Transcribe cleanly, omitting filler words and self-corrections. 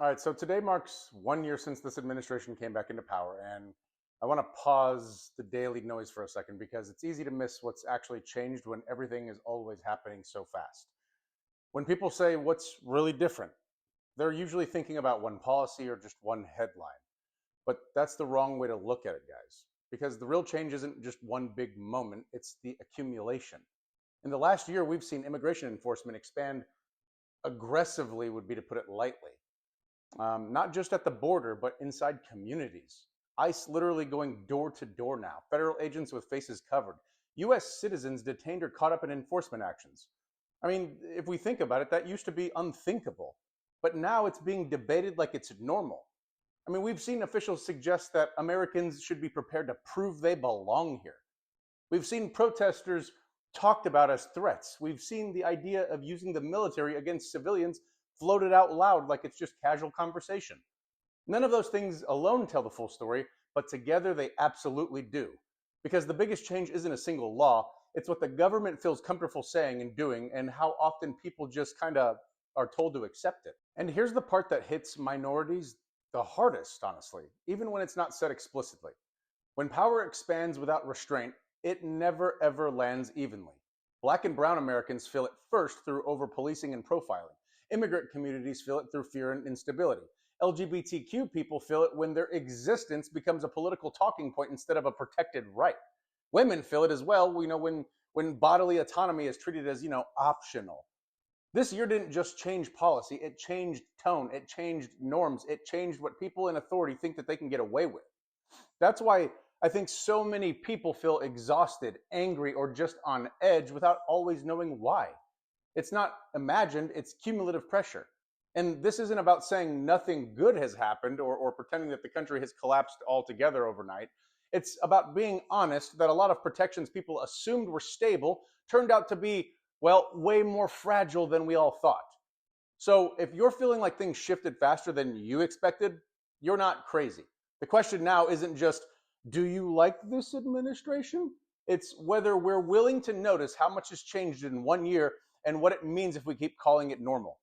All right, so today marks 1 year since this administration came back into power, and I want to pause the daily noise for a second because it's easy to miss what's actually changed when everything is always happening so fast. When people say what's really different, they're usually thinking about one policy or just one headline. But that's the wrong way to look at it, guys, because the real change isn't just one big moment, it's the accumulation. In the last year, we've seen immigration enforcement expand aggressively, would be to put it lightly, not just at the border, but inside communities. ICE literally going door to door now, federal agents with faces covered, US citizens detained or caught up in enforcement actions. I mean, if we think about it, that used to be unthinkable, but now it's being debated like it's normal. I mean, we've seen officials suggest that Americans should be prepared to prove they belong here. We've seen protesters talked about as threats. We've seen the idea of using the military against civilians floated out loud like it's just casual conversation. None of those things alone tell the full story, but together they absolutely do. Because the biggest change isn't a single law, it's what the government feels comfortable saying and doing, and how often people just kind of are told to accept it. And here's the part that hits minorities the hardest, honestly, even when it's not said explicitly. When power expands without restraint, it never ever lands evenly. Black and brown Americans feel it first through over policing and profiling. Immigrant communities feel it through fear and instability. LGBTQ people feel it when their existence becomes a political talking point instead of a protected right. Women feel it as well, when bodily autonomy is treated as, optional. This year didn't just change policy, it changed tone, it changed norms, it changed what people in authority think that they can get away with. That's why I think so many people feel exhausted, angry, or just on edge without always knowing why. It's not imagined, it's cumulative pressure. And this isn't about saying nothing good has happened or pretending that the country has collapsed altogether overnight. It's about being honest that a lot of protections people assumed were stable turned out to be, well, way more fragile than we all thought. So if you're feeling like things shifted faster than you expected, you're not crazy. The question now isn't just, do you like this administration? It's whether we're willing to notice how much has changed in 1 year and what it means if we keep calling it normal.